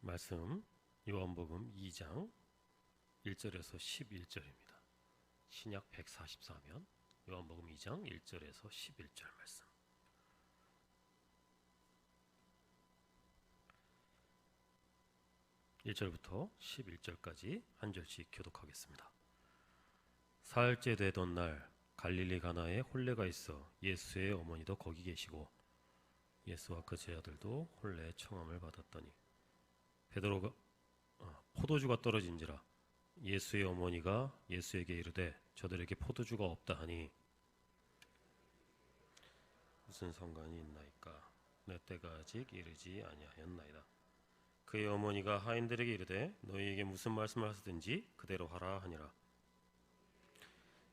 말씀 요한복음 2장 1절에서 11절입니다. 신약 144면 요한복음 2장 1절에서 11절 말씀. (1절부터) (11절까지) 한 절씩 교독하겠습니다. 사흘째 되던 날 갈릴리 가나에 혼례가 있어 예수의 어머니도 거기 계시고 예수와 그 제자들도 혼례 청함을 받았더니 베드로가 포도주가 떨어진지라 예수의 어머니가 예수에게 이르되 저들에게 포도주가 없다 하니 무슨 상관이 있나이까 내 때가 아직 이르지 아니하였나이다. 그의 어머니가 하인들에게 이르되 너희에게 무슨 말씀을 하시든지 그대로 하라 하니라.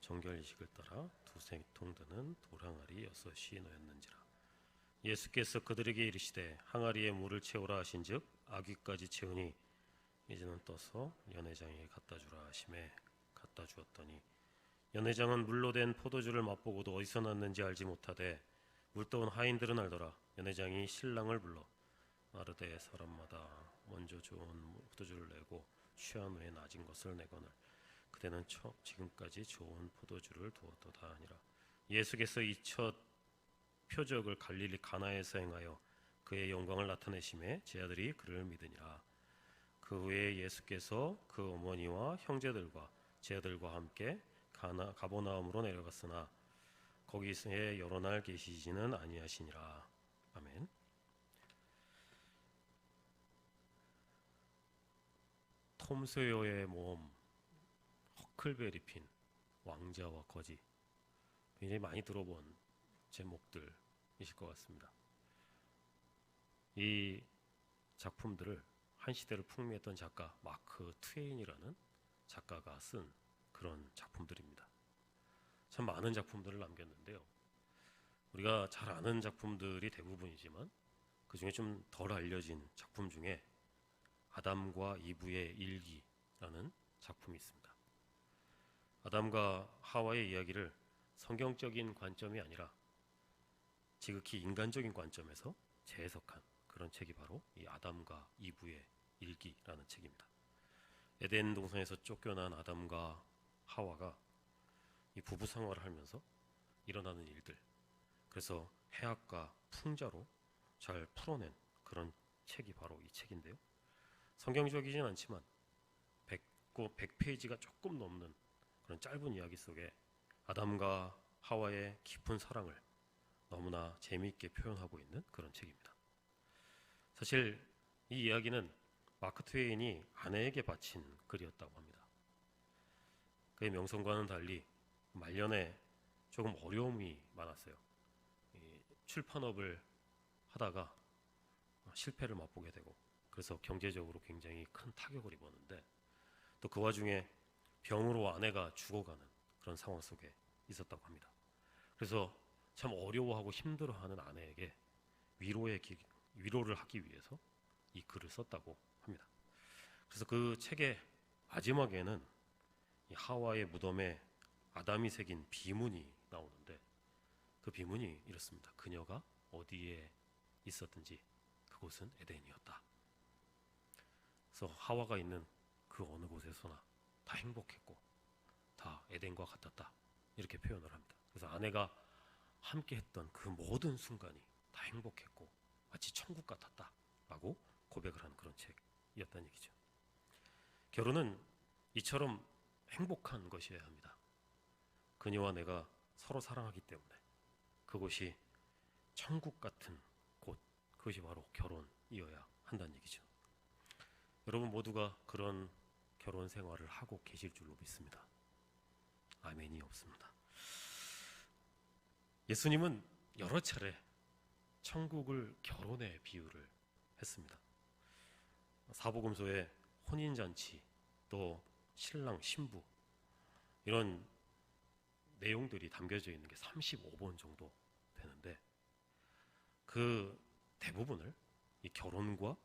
정결이식을 따라 두세 통 드는 돌항아리 6이 놓였는지라. 예수께서 그들에게 이르시되 항아리에 물을 채우라 하신즉 아귀까지 채우니 이제는 떠서 연회장에게 갖다 주라 하심에 갖다 주었더니 연회장은 물로 된 포도주를 맛보고도 어디서 났는지 알지 못하되 물떠온 하인들은 알더라. 연회장이 신랑을 불러 아르되 사람마다 먼저 좋은 포도주를 내고 취한 후에 낮은 것을 내거늘 그대는 지금까지 좋은 포도주를 두었도다 하니라. 예수께서 이 첫 표적을 갈릴리 가나에서 행하여 그의 영광을 나타내심에 제자들이 그를 믿으니라. 그 후에 예수께서 그 어머니와 형제들과 제자들과 함께 가버나움으로 내려갔으나 거기서 여러 날 계시지는 아니하시니라. 아멘. 톰 소여의 모험, 허클베리 핀, 왕자와 거지, 굉장히 많이 들어본 제목들이실 것 같습니다. 이 작품들을 한 시대를 풍미했던 작가 마크 트웨인이라는 작가가 쓴 그런 작품들입니다. 참 많은 작품들을 남겼는데요. 우리가 잘 아는 작품들이 대부분이지만 그 중에 좀 덜 알려진 작품 중에 아담과 이브의 일기라는 작품이 있습니다. 아담과 하와의 이야기를 성경적인 관점이 아니라 지극히 인간적인 관점에서 재해석한 그런 책이 바로 이 아담과 이브의 일기라는 책입니다. 에덴 동산에서 쫓겨난 아담과 하와가 이 부부 생활을 하면서 일어나는 일들, 그래서 해악과 풍자로 잘 풀어낸 그런 책이 바로 이 책인데요. 성경적이진 않지만 100페이지가 조금 넘는 그런 짧은 이야기 속에 아담과 하와의 깊은 사랑을 너무나 재미있게 표현하고 있는 그런 책입니다. 사실 이 이야기는 마크 트웨인이 아내에게 바친 글이었다고 합니다. 그의 명성과는 달리 말년에 조금 어려움이 많았어요. 출판업을 하다가 실패를 맛보게 되고 그래서 경제적으로 굉장히 큰 타격을 입었는데 또 그 와중에 병으로 아내가 죽어가는 그런 상황 속에 있었다고 합니다. 그래서 참 어려워하고 힘들어하는 아내에게 위로를 하기 위해서 이 글을 썼다고 합니다. 그래서 그 책의 마지막에는 이 하와의 무덤에 아담이 새긴 비문이 나오는데 그 비문이 이렇습니다. 그녀가 어디에 있었든지 그곳은 에덴이었다. 그래서 하와가 있는 그 어느 곳에서나 다 행복했고 다 에덴과 같았다. 이렇게 표현을 합니다. 그래서 아내가 함께했던 그 모든 순간이 다 행복했고 마치 천국 같았다 라고 고백을 하는 그런 책이었다는 얘기죠. 결혼은 이처럼 행복한 것이어야 합니다. 그녀와 내가 서로 사랑하기 때문에 그곳이 천국 같은 곳, 그것이 바로 결혼이어야 한다는 얘기죠. 여러분 모두가 그런 결혼 생활을 하고 계실 줄로 믿습니다. 아멘이 없습니다. 예수님은 여러 차례 천국을 결혼에 비유를 했습니다. 사복음서에 혼인잔치, 또 신랑, 신부 이런 내용들이 담겨져 있는 게 35번 정도 되는데 그 대부분을 이 결혼과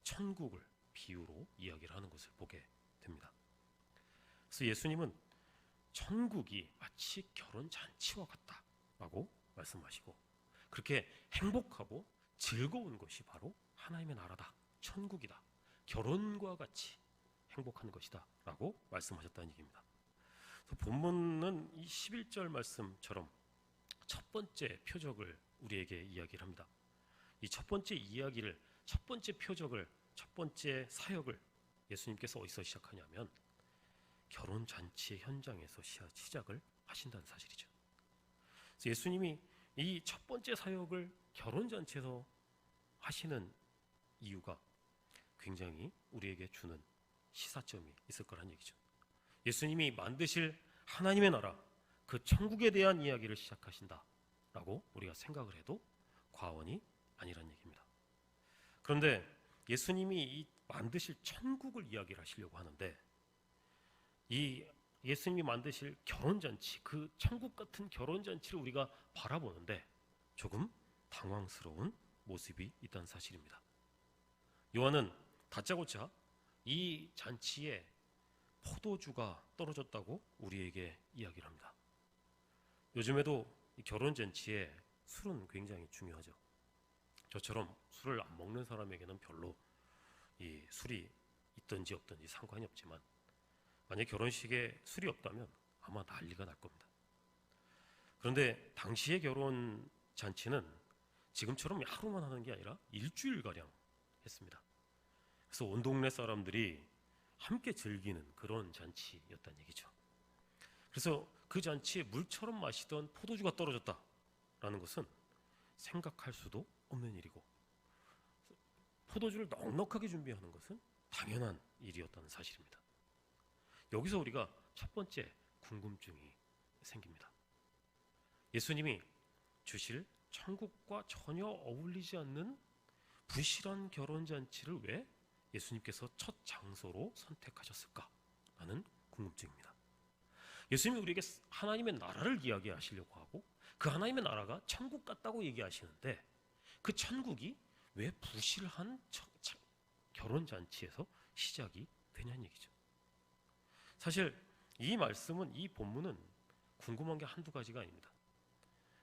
천국을 비유로 이야기를 하는 것을 보게 됩니다. 그래서 예수님은 천국이 마치 결혼 잔치와 같다라고 말씀하시고 그렇게 행복하고 즐거운 것이 바로 하나님의 나라다, 천국이다. 결혼과 같이 행복한 것이다 라고 말씀하셨다는 얘기입니다. 본문은 이 11절 말씀처럼 첫 번째 표적을 우리에게 이야기를 합니다. 이 첫 번째 이야기를, 첫 번째 표적을, 첫 번째 사역을 예수님께서 어디서 시작하냐면 결혼잔치의 현장에서 시작을 하신다는 사실이죠. 그래서 예수님이 이 첫 번째 사역을 결혼잔치에서 하시는 이유가 굉장히 우리에게 주는 시사점이 있을 거란 얘기죠. 예수님이 만드실 하나님의 나라, 그 천국에 대한 이야기를 시작하신다라고 우리가 생각을 해도 과언이 아니란 얘기입니다. 그런데 예수님이 이 만드실 천국을 이야기를 하시려고 하는데 이 예수님이 만드실 결혼잔치, 그 천국 같은 결혼잔치를 우리가 바라보는데 조금 당황스러운 모습이 있다는 사실입니다. 요한은 다짜고짜 이 잔치에 포도주가 떨어졌다고 우리에게 이야기를 합니다. 요즘에도 이 결혼잔치에 술은 굉장히 중요하죠. 저처럼 술을 안 먹는 사람에게는 별로 이 술이 있든지 없든지 상관이 없지만 만약 결혼식에 술이 없다면 아마 난리가 날 겁니다. 그런데 당시의 결혼 잔치는 지금처럼 하루만 하는 게 아니라 일주일가량 했습니다. 그래서 온 동네 사람들이 함께 즐기는 그런 잔치였다는 얘기죠. 그래서 그 잔치에 물처럼 마시던 포도주가 떨어졌다라는 것은 생각할 수도 없는 일이고 포도주를 넉넉하게 준비하는 것은 당연한 일이었다는 사실입니다. 여기서 우리가 첫 번째 궁금증이 생깁니다. 예수님이 주실 천국과 전혀 어울리지 않는 부실한 결혼잔치를 왜 예수님께서 첫 장소로 선택하셨을까라는 궁금증입니다. 예수님이 우리에게 하나님의 나라를 이야기하시려고 하고 그 하나님의 나라가 천국 같다고 얘기하시는데 그 천국이 왜 부실한 결혼잔치에서 시작이 되냐는 얘기죠. 사실 이 말씀은, 이 본문은 궁금한 게 한두 가지가 아닙니다.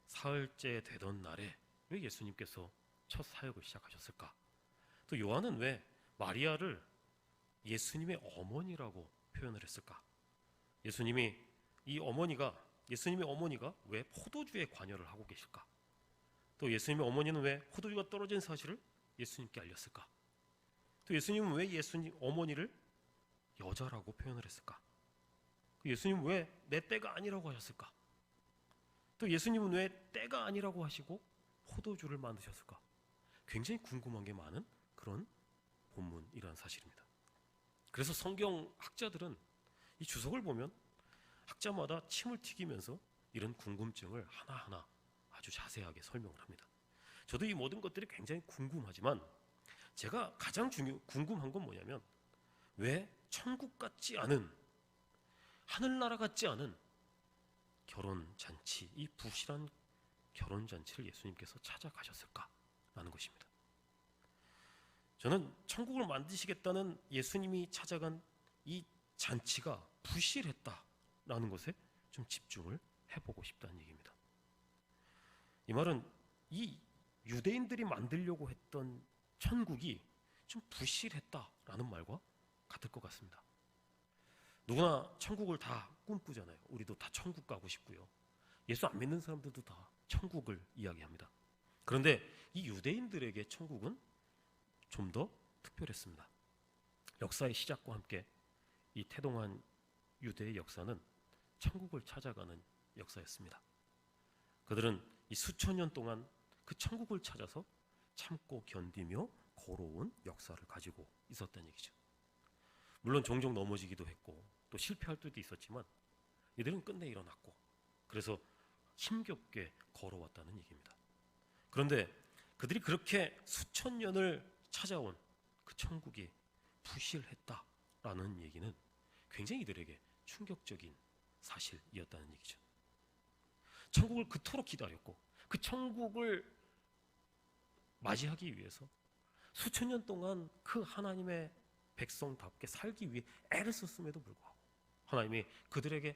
사흘째 되던 날에 왜 예수님께서 첫 사역을 시작하셨을까? 또 요한은 왜 마리아를 예수님의 어머니라고 표현을 했을까? 예수님의 어머니가 왜 포도주에 관여를 하고 계실까? 또 예수님의 어머니는 왜 포도주가 떨어진 사실을 예수님께 알렸을까? 또 예수님은 왜 예수님 어머니를 여자라고 표현을 했을까? 예수님은 왜 내 때가 아니라고 하셨을까? 또 예수님은 왜 때가 아니라고 하시고 포도주를 만드셨을까? 굉장히 궁금한 게 많은 그런 본문이라는 사실입니다. 그래서 성경 학자들은 이 주석을 보면 학자마다 침을 튀기면서 이런 궁금증을 하나하나 아주 자세하게 설명을 합니다. 저도 이 모든 것들이 굉장히 궁금하지만 제가 가장 궁금한 건 뭐냐면 왜 천국 같지 않은, 하늘나라 같지 않은 결혼잔치, 이 부실한 결혼잔치를 예수님께서 찾아가셨을까라는 것입니다. 저는 천국을 만드시겠다는 예수님이 찾아간 이 잔치가 부실했다라는 것에 좀 집중을 해보고 싶다는 얘기입니다. 이 말은 이 유대인들이 만들려고 했던 천국이 좀 부실했다라는 말과 같을 것 같습니다. 누구나 천국을 다 꿈꾸잖아요. 우리도 다 천국 가고 싶고요. 예수 안 믿는 사람들도 다 천국을 이야기합니다. 그런데 이 유대인들에게 천국은 좀 더 특별했습니다. 역사의 시작과 함께 이 태동한 유대의 역사는 천국을 찾아가는 역사였습니다. 그들은 이 수천 년 동안 그 천국을 찾아서 참고 견디며 걸어온 역사를 가지고 있었다는 얘기죠. 물론 종종 넘어지기도 했고 또 실패할 때도 있었지만 이들은 끝내 일어났고 그래서 힘겹게 걸어왔다는 얘기입니다. 그런데 그들이 그렇게 수천 년을 찾아온 그 천국이 부실했다라는 얘기는 굉장히 이들에게 충격적인 사실이었다는 얘기죠. 천국을 그토록 기다렸고 그 천국을 맞이하기 위해서 수천 년 동안 그 하나님의 백성답게 살기 위해 애를 썼음에도 불구하고 하나님이 그들에게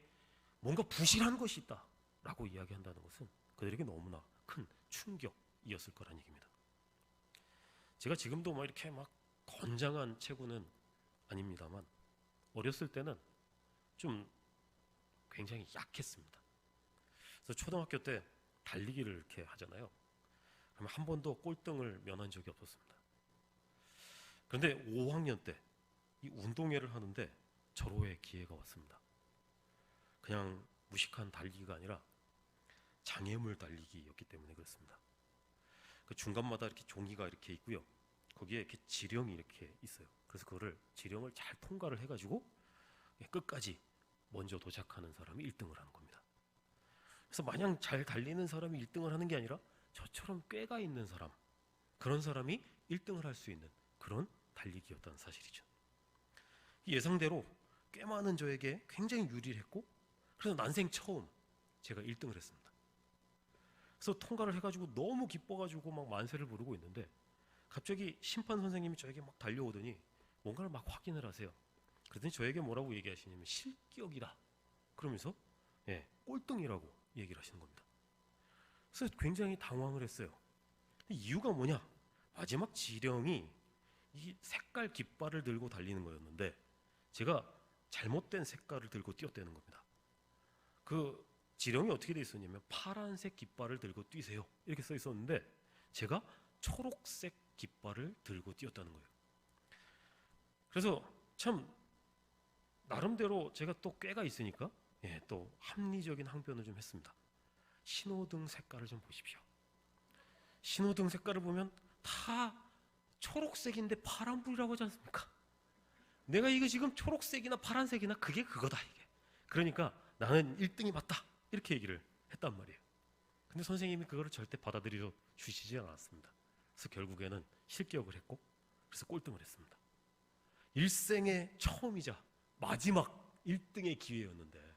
뭔가 부실한 것이 있다라고 이야기한다는 것은 그들에게 너무나 큰 충격이었을 거란 얘기입니다. 제가 지금도 이렇게 건장한 체구는 아닙니다만 어렸을 때는 좀 굉장히 약했습니다. 그래서 초등학교 때 달리기를 이렇게 하잖아요. 그러면 한 번도 꼴등을 면한 적이 없었습니다. 그런데 5학년 때 이 운동회를 하는데 절호의 기회가 왔습니다. 그냥 무식한 달리기가 아니라 장애물 달리기였기 때문에 그렇습니다. 그 중간마다 이렇게 종이가 이렇게 있고요. 거기에 이렇게 지령이 이렇게 있어요. 그래서 그거를 지령을 잘 통과를 해가지고 끝까지 먼저 도착하는 사람이 1등을 하는 겁니다. 그래서 마냥 잘 달리는 사람이 1등을 하는 게 아니라 저처럼 꾀가 있는 사람, 그런 사람이 1등을 할 수 있는 그런 달리기였다는 사실이죠. 예상대로 꽤 많은 저에게 굉장히 유리했고, 그래서 난생 처음 제가 1등을 했습니다. 그래서 통과를 해가지고 너무 기뻐가지고 막 만세를 부르고 있는데 갑자기 심판 선생님이 저에게 막 달려오더니 뭔가를 막 확인을 하세요. 그랬더니 저에게 뭐라고 얘기하시냐면 실격이다 그러면서 꼴등이라고 얘기를 하시는 겁니다. 그래서 굉장히 당황을 했어요. 이유가 뭐냐? 마지막 지령이 이 색깔 깃발을 들고 달리는 거였는데 제가 잘못된 색깔을 들고 뛰었다는 겁니다. 그 지령이 어떻게 돼 있었냐면 파란색 깃발을 들고 뛰세요 이렇게 써 있었는데 제가 초록색 깃발을 들고 뛰었다는 거예요. 그래서 참 나름대로 제가 또 꾀가 있으니까 또 합리적인 항변을 좀 했습니다. 신호등 색깔을 좀 보십시오. 신호등 색깔을 보면 다 초록색인데 파란불이라고 하지 않습니까? 내가 이거 지금 초록색이나 파란색이나 그게 그거다 이게. 그러니까 나는 1등이 맞다 이렇게 얘기를 했단 말이에요. 근데 선생님이 그거를 절대 받아들여 주시지 않았습니다. 그래서 결국에는 실격을 했고 그래서 꼴등을 했습니다. 일생의 처음이자 마지막 1등의 기회였는데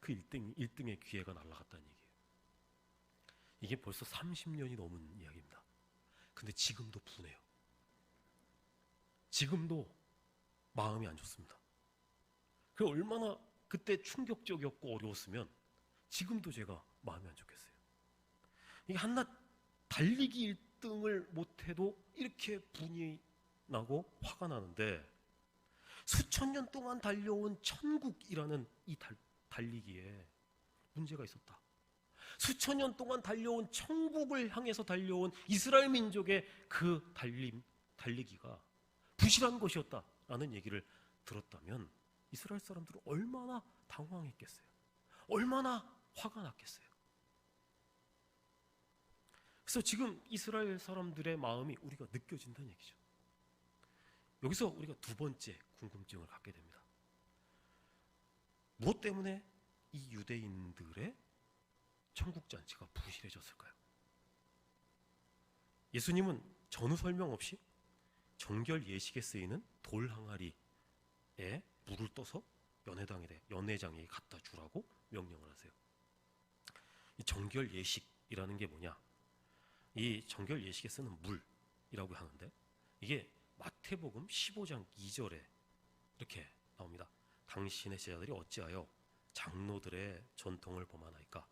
그 1등의 기회가 날아갔다는 얘기예요. 이게 벌써 30년이 넘은 이야기입니다. 근데 지금도 분해요. 지금도 마음이 안 좋습니다. 그 얼마나 그때 충격적이었고 어려웠으면 지금도 제가 마음이 안 좋겠어요. 이게 한낱 달리기 1등을 못해도 이렇게 분이 나고 화가 나는데 수천 년 동안 달려온 천국이라는 이 달리기에 문제가 있었다. 수천 년 동안 달려온 천국을 향해서 달려온 이스라엘 민족의 그 달리기가 부실한 것이었다라는 얘기를 들었다면 이스라엘 사람들은 얼마나 당황했겠어요. 얼마나 화가 났겠어요. 그래서 지금 이스라엘 사람들의 마음이 우리가 느껴진다는 얘기죠. 여기서 우리가 두 번째 궁금증을 갖게 됩니다. 무엇 때문에 이 유대인들의 천국잔치가 부실해졌을까요? 예수님은 전후 설명 없이 정결 예식에 쓰이는 돌 항아리에 물을 떠서 연회장에게 갖다 주라고 명령을 하세요. 이 정결 예식이라는 게 뭐냐? 이 정결 예식에 쓰는 물이라고 하는데 이게 마태복음 15장 2절에 이렇게 나옵니다. 당신의 제자들이 어찌하여 장로들의 전통을 범하나이까?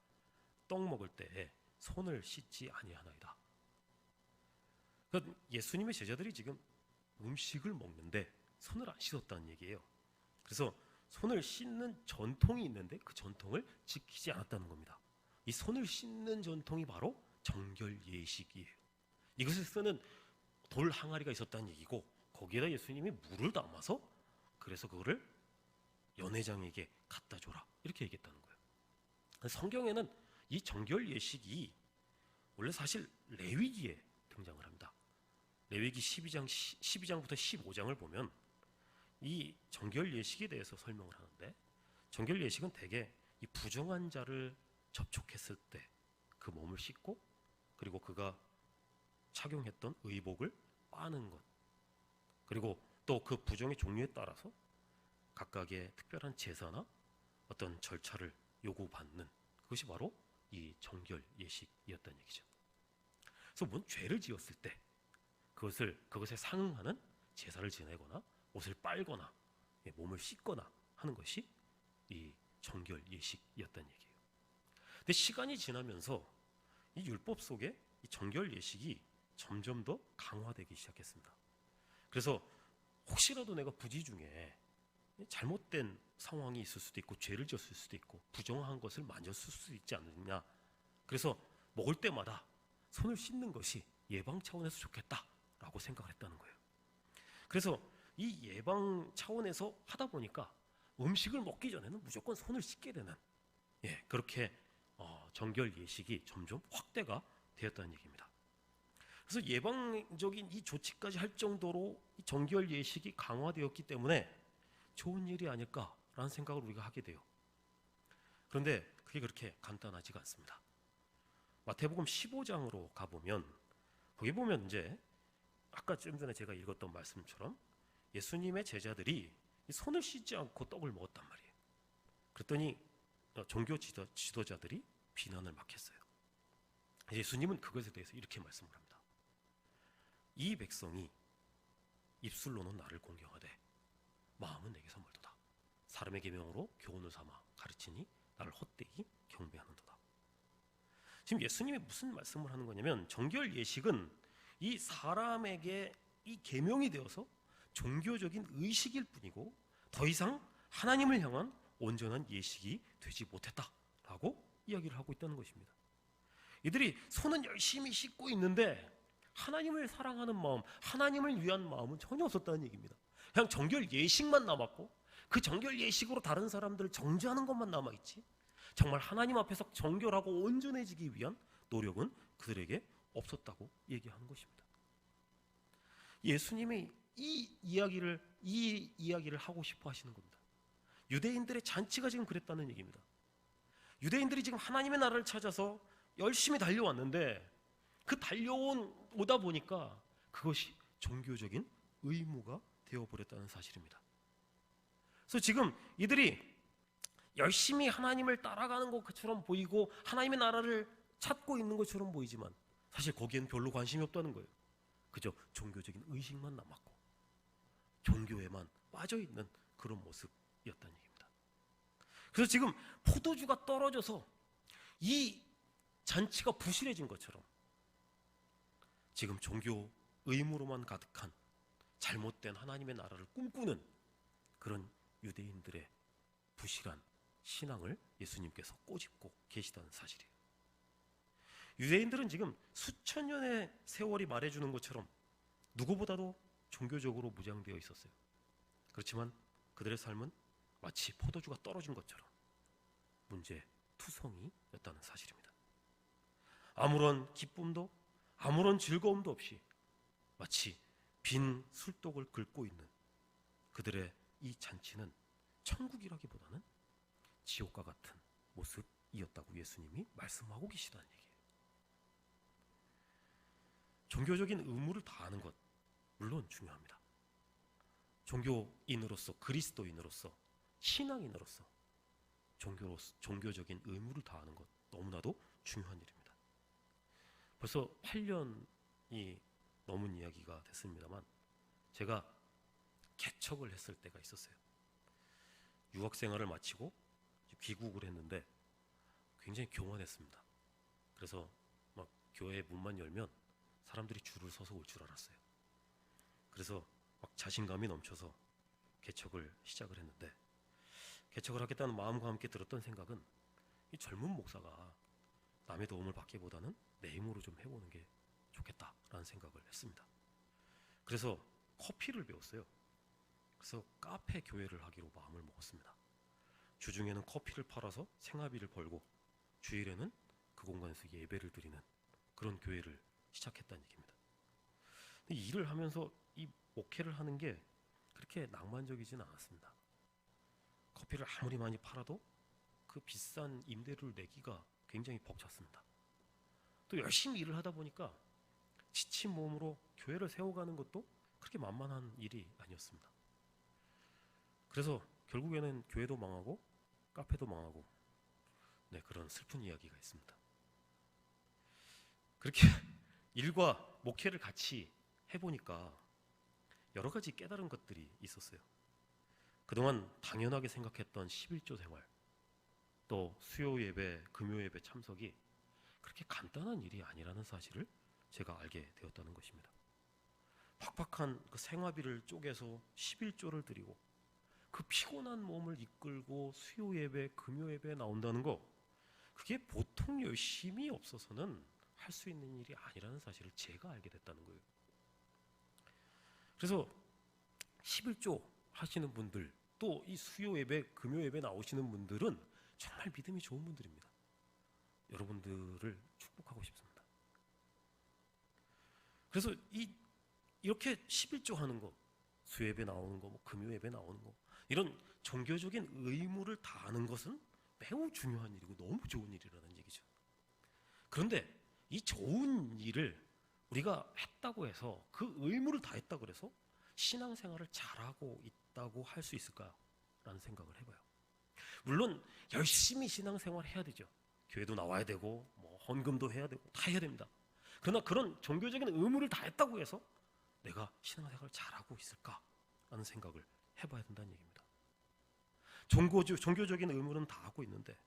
떡 먹을 때에 손을 씻지 아니하나이다. 그러니까 예수님의 제자들이 지금 음식을 먹는데 손을 안 씻었다는 얘기예요. 그래서 손을 씻는 전통이 있는데 그 전통을 지키지 않았다는 겁니다. 이 손을 씻는 전통이 바로 정결 예식이에요. 이것을 쓰는 돌 항아리가 있었다는 얘기고 거기에다 예수님이 물을 담아서 그래서 그거를 연회장에게 갖다 줘라 이렇게 얘기했다는 거예요. 성경에는 이 정결 예식이 원래 사실 레위기에 등장을 합니다. 레위기 12장부터 15장을 보면 이 정결 예식에 대해서 설명을 하는데 정결 예식은 대개 이 부정한 자를 접촉했을 때 그 몸을 씻고 그리고 그가 착용했던 의복을 빠는 것 그리고 또 그 부정의 종류에 따라서 각각의 특별한 제사나 어떤 절차를 요구받는 그것이 바로 이 정결 예식이었다는 얘기죠. 그래서 뭔 죄를 지었을 때 그것에 상응하는 제사를 지내거나 옷을 빨거나 몸을 씻거나 하는 것이 이 정결 예식이었다는 얘기예요. 근데 시간이 지나면서 이 율법 속에 이 정결 예식이 점점 더 강화되기 시작했습니다. 그래서 혹시라도 내가 부지 중에 잘못된 상황이 있을 수도 있고 죄를 졌을 수도 있고 부정한 것을 만졌을 수도 있지 않느냐. 그래서 먹을 때마다 손을 씻는 것이 예방 차원에서 좋겠다라고 생각을 했다는 거예요. 그래서 이 예방 차원에서 하다 보니까 음식을 먹기 전에는 무조건 손을 씻게 되는, 그렇게 정결 예식이 점점 확대가 되었다는 얘기입니다. 그래서 예방적인 이 조치까지 할 정도로 이 정결 예식이 강화되었기 때문에 좋은 일이 아닐까라는 생각을 우리가 하게 돼요. 그런데 그게 그렇게 간단하지가 않습니다. 마태복음 15장으로 가보면 거기 보면 이제 아까 좀 전에 제가 읽었던 말씀처럼 예수님의 제자들이 손을 씻지 않고 떡을 먹었단 말이에요. 그랬더니 종교 지도자들이 비난을 막 했어요. 예수님은 그것에 대해서 이렇게 말씀을 합니다. 이 백성이 입술로는 나를 공경하되 마음은 내게서 멀도다. 사람의 계명으로 교훈을 삼아 가르치니 나를 헛되이 경배하는도다. 지금 예수님이 무슨 말씀을 하는 거냐면 정결 예식은 이 사람에게 이 계명이 되어서 종교적인 의식일 뿐이고 더 이상 하나님을 향한 온전한 예식이 되지 못했다라고 이야기를 하고 있다는 것입니다. 이들이 손은 열심히 씻고 있는데 하나님을 사랑하는 마음, 하나님을 위한 마음은 전혀 없었다는 얘기입니다. 그냥 정결 예식만 남았고 그 정결 예식으로 다른 사람들을 정죄하는 것만 남아있지 정말 하나님 앞에서 정결하고 온전해지기 위한 노력은 그들에게 없었다고 얘기하는 것입니다. 예수님이 이 이야기를 하고 싶어 하시는 겁니다. 유대인들의 잔치가 지금 그랬다는 얘기입니다. 유대인들이 지금 하나님의 나라를 찾아서 열심히 달려왔는데 그 달려오다 보니까 그것이 종교적인 의무가 되어버렸다는 사실입니다. 그래서 지금 이들이 열심히 하나님을 따라가는 것처럼 보이고 하나님의 나라를 찾고 있는 것처럼 보이지만 사실 거기에는 별로 관심이 없다는 거예요. 그저 종교적인 의식만 남았고 종교에만 빠져있는 그런 모습이었다는 얘기입니다. 그래서 지금 포도주가 떨어져서 이 잔치가 부실해진 것처럼 지금 종교 의무로만 가득한 잘못된 하나님의 나라를 꿈꾸는 그런 유대인들의 부실한 신앙을 예수님께서 꼬집고 계시다는 사실이에요. 유대인들은 지금 수천 년의 세월이 말해주는 것처럼 누구보다도 종교적으로 무장되어 있었어요. 그렇지만 그들의 삶은 마치 포도주가 떨어진 것처럼 문제투성이였다는 사실입니다. 아무런 기쁨도 아무런 즐거움도 없이 마치 빈 술독을 긁고 있는 그들의 이 잔치는 천국이라기보다는 지옥과 같은 모습이었다고 예수님이 말씀하고 계시다는 얘기예요. 종교적인 의무를 다하는 것 물론 중요합니다. 종교인으로서 그리스도인으로서 신앙인으로서 종교적인 의무를 다하는 것 너무나도 중요한 일입니다. 벌써 8년이 넘은 이야기가 됐습니다만 제가 개척을 했을 때가 있었어요. 유학 생활을 마치고 귀국을 했는데 굉장히 교만했습니다. 그래서 막 교회 문만 열면 사람들이 줄을 서서 올 줄 알았어요. 그래서 막 자신감이 넘쳐서 개척을 시작을 했는데 개척을 하겠다는 마음과 함께 들었던 생각은 이 젊은 목사가 남의 도움을 받기보다는 내 힘으로 좀 해보는 게 좋겠다라는 생각을 했습니다. 그래서 커피를 배웠어요. 그래서 카페 교회를 하기로 마음을 먹었습니다. 주중에는 커피를 팔아서 생활비를 벌고 주일에는 그 공간에서 예배를 드리는 그런 교회를 시작했다는 얘기입니다. 근데 일을 하면서 이 목회를 하는 게 그렇게 낭만적이지는 않았습니다. 커피를 아무리 많이 팔아도 그 비싼 임대료를 내기가 굉장히 벅찼습니다. 또 열심히 일을 하다 보니까 지친 몸으로 교회를 세워가는 것도 그렇게 만만한 일이 아니었습니다. 그래서 결국에는 교회도 망하고 카페도 망하고 그런 슬픈 이야기가 있습니다. 그렇게 일과 목회를 같이 해보니까 여러 가지 깨달은 것들이 있었어요. 그동안 당연하게 생각했던 11조 생활, 또 수요 예배, 금요 예배 참석이 그렇게 간단한 일이 아니라는 사실을 제가 알게 되었다는 것입니다. 팍팍한 그 생활비를 쪼개서 11조를 드리고 그 피곤한 몸을 이끌고 수요 예배, 금요 예배에 나온다는 거, 그게 보통 열심이 없어서는 할 수 있는 일이 아니라는 사실을 제가 알게 됐다는 거예요. 그래서 11조 하시는 분들, 또 이 수요 예배, 금요 예배 나오시는 분들은 정말 믿음이 좋은 분들입니다. 여러분들을 축복하고 싶습니다. 그래서 이렇게 11조 하는 거, 수요 예배 나오는 거, 뭐 금요 예배 나오는 거, 이런 종교적인 의무를 다하는 것은 매우 중요한 일이고 너무 좋은 일이라는 얘기죠. 그런데 이 좋은 일을 우리가 했다고 해서, 그 의무를 다했다고 해서 신앙생활을 잘하고 있다고 할 수 있을까라는 생각을 해봐요. 물론 열심히 신앙생활 해야 되죠. 교회도 나와야 되고 뭐 헌금도 해야 되고 다 해야 됩니다. 그러나 그런 종교적인 의무를 다했다고 해서 내가 신앙생활을 잘하고 있을까라는 생각을 해봐야 된다는 얘기입니다. 종교적인 의무는 다 하고 있는데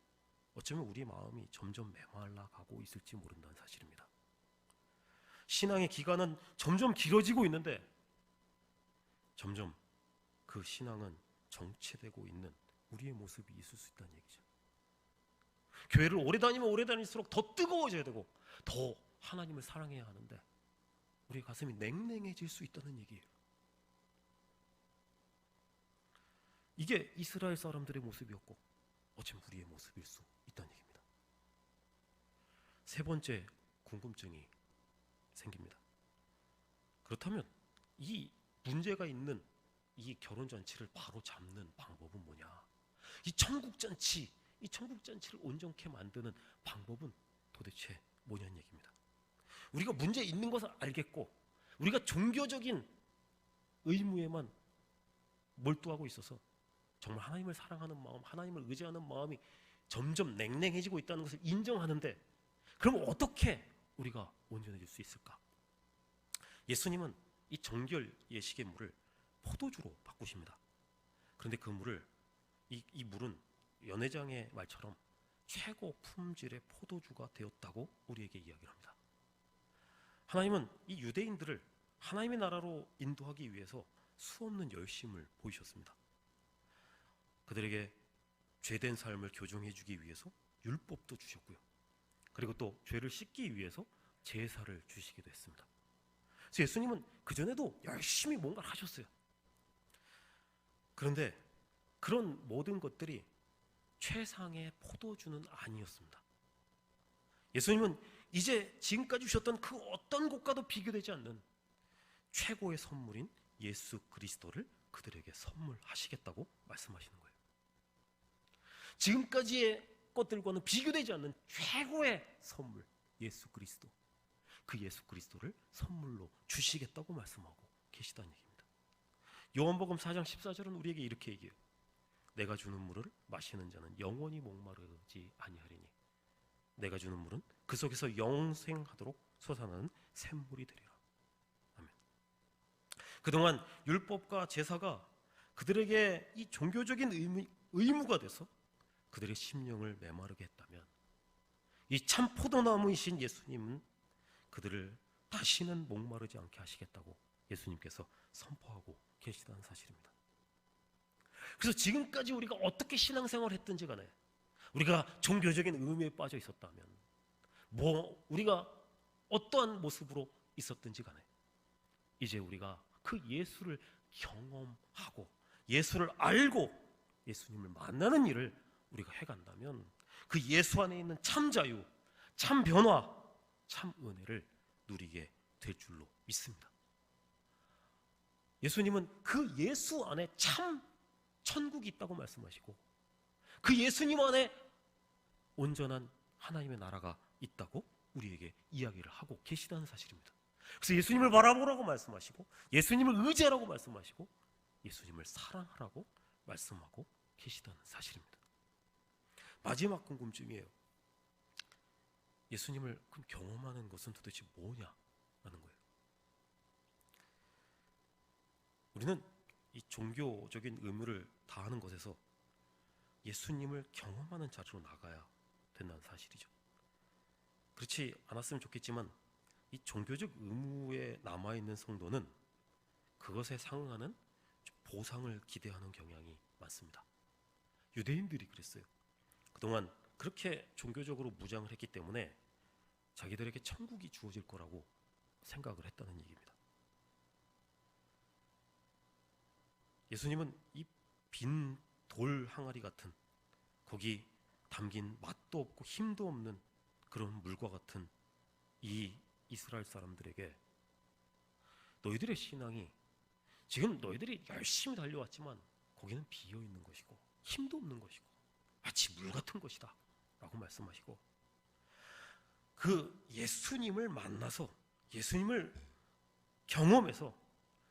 어쩌면 우리 마음이 점점 메말라 가고 있을지 모른다는 사실입니다. 신앙의 기간은 점점 길어지고 있는데 점점 그 신앙은 정체되고 있는 우리의 모습이 있을 수 있다는 얘기죠. 교회를 오래 다니면 오래 다닐수록 더 뜨거워져야 되고 더 하나님을 사랑해야 하는데 우리 가슴이 냉랭해질 수 있다는 얘기예요. 이게 이스라엘 사람들의 모습이었고 어쩌면 우리의 모습일 수 있다는 얘기입니다. 세 번째 궁금증이 생깁니다. 그렇다면 이 문제가 있는 이 결혼잔치를 바로 잡는 방법은 뭐냐? 이 천국잔치를 온전케 만드는 방법은 도대체 뭐냐는 얘기입니다. 우리가 문제 있는 것을 알겠고 우리가 종교적인 의무에만 몰두하고 있어서 정말 하나님을 사랑하는 마음, 하나님을 의지하는 마음이 점점 냉랭해지고 있다는 것을 인정하는데, 그럼 어떻게 우리가 온전해질 수 있을까? 예수님은 이 정결 예식의 물을 포도주로 바꾸십니다. 그런데 그 물을 이 물은 연회장의 말처럼 최고 품질의 포도주가 되었다고 우리에게 이야기를 합니다. 하나님은 이 유대인들을 하나님의 나라로 인도하기 위해서 수없는 열심을 보이셨습니다. 그들에게 죄된 삶을 교정해 주기 위해서 율법도 주셨고요. 그리고 또 죄를 씻기 위해서 제사를 주시기도 했습니다. 그래서 예수님은 그전에도 열심히 뭔가를 하셨어요. 그런데 그런 모든 것들이 최상의 포도주는 아니었습니다. 예수님은 이제 지금까지 주셨던 그 어떤 것과도 비교되지 않는 최고의 선물인 예수 그리스도를 그들에게 선물하시겠다고 말씀하시는 거예요. 지금까지의 것들과는 비교되지 않는 최고의 선물, 예수 그리스도. 그 예수 그리스도를 선물로 주시겠다고 말씀하고 계시다는 얘기입니다. 요한복음 4장 14절은 우리에게 이렇게 얘기해요. 내가 주는 물을 마시는 자는 영원히 목마르지 아니하리니 내가 주는 물은 그 속에서 영생하도록 솟아나는 샘물이 되리라. 아멘. 그동안 율법과 제사가 그들에게 이 종교적인 의무가 돼서 그들의 심령을 메마르게 했다면, 이 참 포도나무이신 예수님은 그들을 다시는 목마르지 않게 하시겠다고 예수님께서 선포하고 계시다는 사실입니다. 그래서 지금까지 우리가 어떻게 신앙생활을 했든지 간에, 우리가 종교적인 의미에 빠져 있었다면, 우리가 어떠한 모습으로 있었든지 간에 이제 우리가 그 예수를 경험하고 예수를 알고 예수님을 만나는 일을 우리가 해간다면 그 예수 안에 있는 참 자유, 참 변화, 참 은혜를 누리게 될 줄로 믿습니다. 예수님은 그 예수 안에 참 천국이 있다고 말씀하시고 그 예수님 안에 온전한 하나님의 나라가 있다고 우리에게 이야기를 하고 계시다는 사실입니다. 그래서 예수님을 바라보라고 말씀하시고 예수님을 의지하라고 말씀하시고 예수님을 사랑하라고 말씀하고 계시다는 사실입니다. 마지막 궁금증이에요. 예수님을 그럼 경험하는 것은 도대체 뭐냐라는 거예요. 우리는 이 종교적인 의무를 다하는 것에서 예수님을 경험하는 자리로 나가야 된다는 사실이죠. 그렇지 않았으면 좋겠지만 이 종교적 의무에 남아있는 성도는 그것에 상응하는 보상을 기대하는 경향이 많습니다. 유대인들이 그랬어요. 그동안 그렇게 종교적으로 무장을 했기 때문에 자기들에게 천국이 주어질 거라고 생각을 했다는 얘기입니다. 예수님은 이 빈 돌 항아리 같은, 거기 담긴 맛도 없고 힘도 없는 그런 물과 같은 이 이스라엘 사람들에게 너희들의 신앙이, 지금 너희들이 열심히 달려왔지만 거기는 비어 있는 것이고 힘도 없는 것이고 마치 물 같은 것이다 라고 말씀하시고, 그 예수님을 만나서 예수님을 경험해서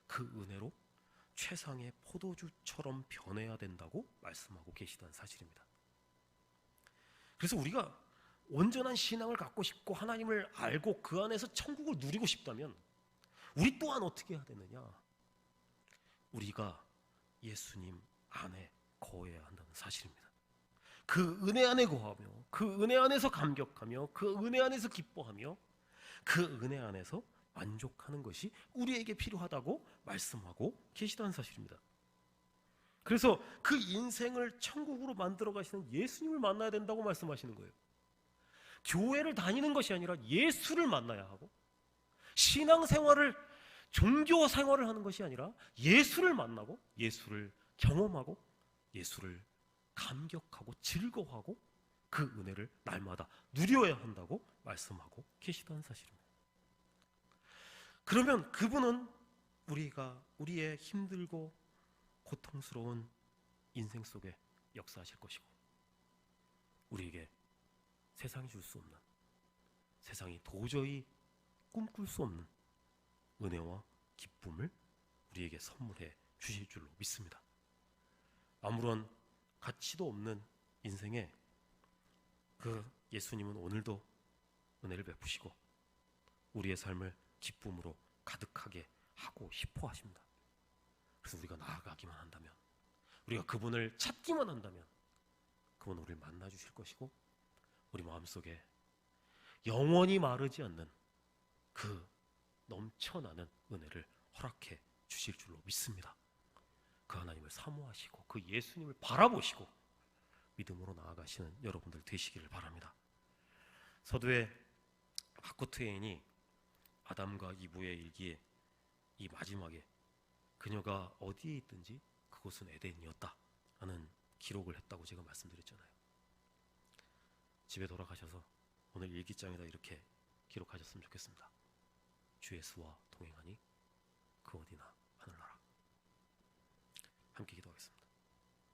그 은혜로 최상의 포도주처럼 변해야 된다고 말씀하고 계시다는 사실입니다. 그래서 우리가 온전한 신앙을 갖고 싶고 하나님을 알고 그 안에서 천국을 누리고 싶다면 우리 또한 어떻게 해야 되느냐? 우리가 예수님 안에 거해야 한다는 사실입니다. 그 은혜 안에 거하며 그 은혜 안에서 감격하며 그 은혜 안에서 기뻐하며 그 은혜 안에서 만족하는 것이 우리에게 필요하다고 말씀하고 계시다는 사실입니다. 그래서 그 인생을 천국으로 만들어 가시는 예수님을 만나야 된다고 말씀하시는 거예요. 교회를 다니는 것이 아니라 예수를 만나야 하고, 신앙생활을, 종교 생활을 하는 것이 아니라 예수를 만나고 예수를 경험하고 예수를 감격하고 즐거워하고 그 은혜를 날마다 누려야 한다고 말씀하고 계시다는 사실입니다. 그러면 그분은 우리의 힘들고 고통스러운 인생 속에 역사하실 것이고, 우리에게 세상이 줄 수 없는, 세상이 도저히 꿈꿀 수 없는 은혜와 기쁨을 우리에게 선물해 주실 줄로 믿습니다. 아무런 가치도 없는 인생에 그 예수님은 오늘도 은혜를 베푸시고 우리의 삶을 기쁨으로 가득하게 하고 싶어 하십니다. 그래서 우리가 나아가기만 한다면, 우리가 그분을 찾기만 한다면 그분은 우리를 만나 주실 것이고, 우리 마음속에 영원히 마르지 않는 그 넘쳐나는 은혜를 허락해 주실 줄로 믿습니다. 그 하나님을 사모하시고 그 예수님을 바라보시고 믿음으로 나아가시는 여러분들 되시기를 바랍니다. 서두에 마크 트웨인이 아담과 이브의 일기에 이 마지막에 그녀가 어디에 있든지 그곳은 에덴이었다 라는 기록을 했다고 제가 말씀드렸잖아요. 집에 돌아가셔서 오늘 일기장에다 이렇게 기록하셨으면 좋겠습니다. 주 예수와 동행하니 그 어디나 하늘나라. 함께 기도하겠습니다.